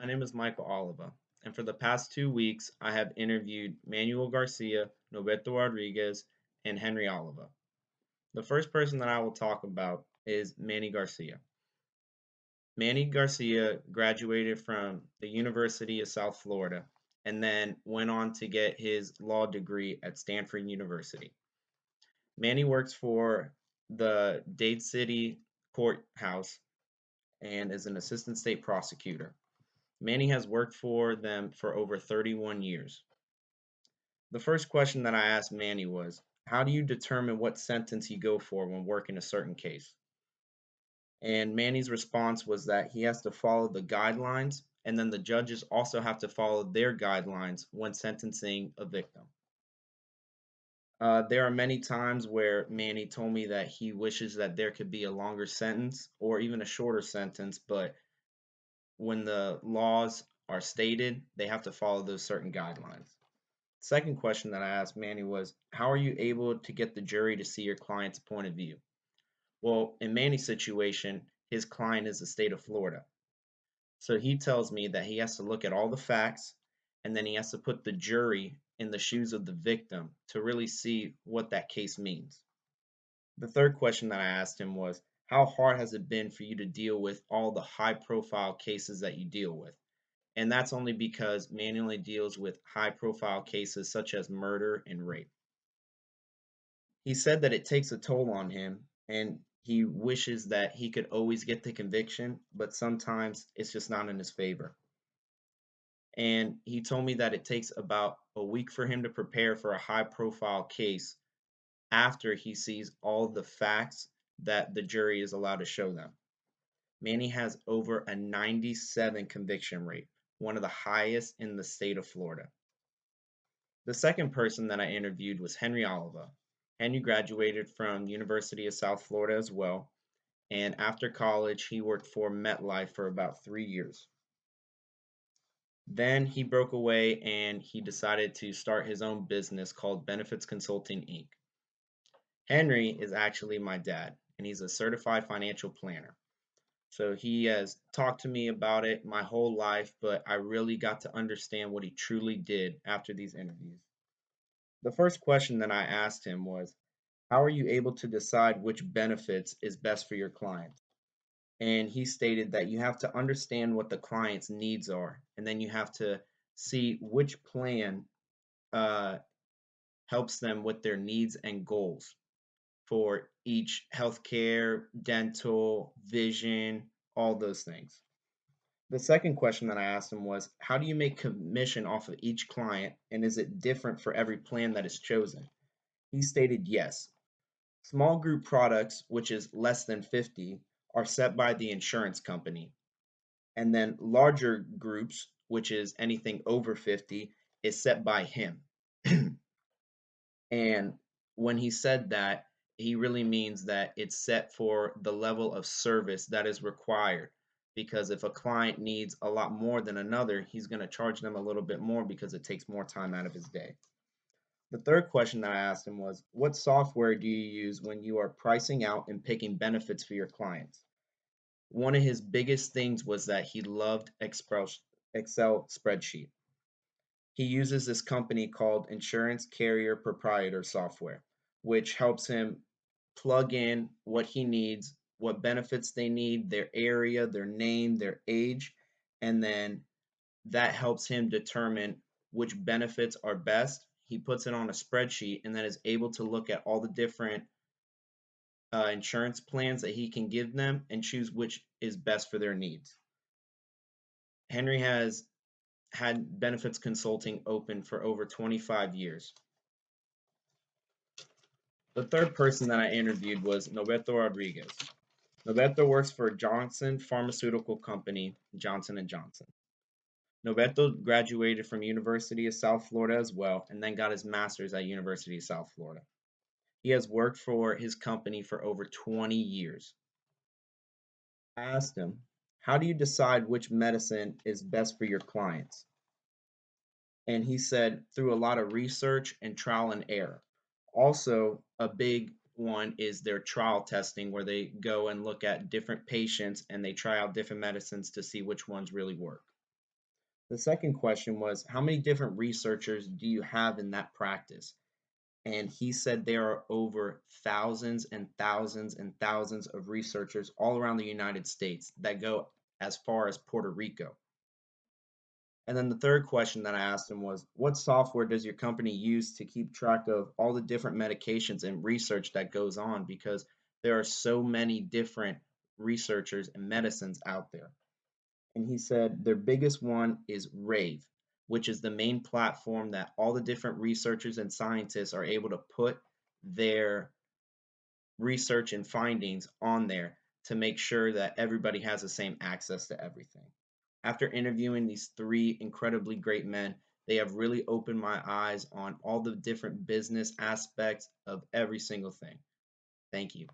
My name is Michael Alava, and for the past 2 weeks, I have interviewed Manuel Garcia, Nobeto Rodriguez, and Henry Alava. The first person that I will talk about is Manny Garcia. Manny Garcia graduated from the University of South Florida and then went on to get his law degree at Stanford University. Manny works for the Dade City Courthouse and is an assistant state prosecutor. Manny has worked for them for over 31 years. The first question that I asked Manny was, how do you determine what sentence you go for when working a certain case? And Manny's response was that he has to follow the guidelines, and then the judges also have to follow their guidelines when sentencing a victim. There are many times where Manny told me that he wishes that there could be a longer sentence or even a shorter sentence, but when the laws are stated, they have to follow those certain guidelines. Second question that I asked Manny was, how are you able to get the jury to see your client's point of view? Well, in Manny's situation, his client is the state of Florida. So he tells me that he has to look at all the facts and then he has to put the jury in the shoes of the victim to really see what that case means. The third question that I asked him was, how hard has it been for you to deal with all the high profile cases that you deal with? And that's only because Manny only deals with high profile cases such as murder and rape. He said that it takes a toll on him and he wishes that he could always get the conviction, but sometimes it's just not in his favor. And he told me that it takes about a week for him to prepare for a high profile case after he sees all the facts that the jury is allowed to show them. Manny has over a 97 conviction rate, one of the highest in the state of Florida. The second person that I interviewed was Henry Alava. Henry graduated from University of South Florida as well, and after college, he worked for MetLife for about 3 years. Then he broke away and he decided to start his own business called Benefits Consulting Inc. Henry is actually my dad, and he's a certified financial planner. So he has talked to me about it my whole life, but I really got to understand what he truly did after these interviews. The first question that I asked him was, how are you able to decide which benefits is best for your client? And he stated that you have to understand what the client's needs are, and then you have to see which plan uh, helps them with their needs and goals for each healthcare, dental, vision, all those things. The second question that I asked him was, how do you make commission off of each client, and is it different for every plan that is chosen? He stated yes. Small group products, which is less than 50, are set by the insurance company. And then larger groups, which is anything over 50, is set by him. And when he said that, he really means that it's set for the level of service that is required. Because if a client needs a lot more than another, he's going to charge them a little bit more because it takes more time out of his day. The third question that I asked him was, what software do you use when you are pricing out and picking benefits for your clients? One of his biggest things was that he loved Excel spreadsheet. He uses this company called Insurance Carrier Proprietor Software, which helps him plug in what he needs, what benefits they need, their area, their name, their age, and then that helps him determine which benefits are best. He puts it on a spreadsheet and then is able to look at all the different insurance plans that he can give them and choose which is best for their needs. Henry has had benefits consulting open for over 25 years. The third person that I interviewed was Nobeto Rodriguez. Nobeto works for Johnson Pharmaceutical Company, Johnson & Johnson. Nobeto graduated from University of South Florida as well and then got his master's at University of South Florida. He has worked for his company for over 20 years. I asked him, how do you decide which medicine is best for your clients? And he said, through a lot of research and trial and error. Also, a big one is their trial testing, where they go and look at different patients and they try out different medicines to see which ones really work. The second question was, how many different researchers do you have in that practice? And he said there are over thousands and thousands and thousands of researchers all around the United States that go as far as Puerto Rico. And then the third question that I asked him was, what software does your company use to keep track of all the different medications and research that goes on? Because there are so many different researchers and medicines out there. And he said their biggest one is Rave, which is the main platform that all the different researchers and scientists are able to put their research and findings on there to make sure that everybody has the same access to everything. After interviewing these three incredibly great men, they have really opened my eyes on all the different business aspects of every single thing. Thank you.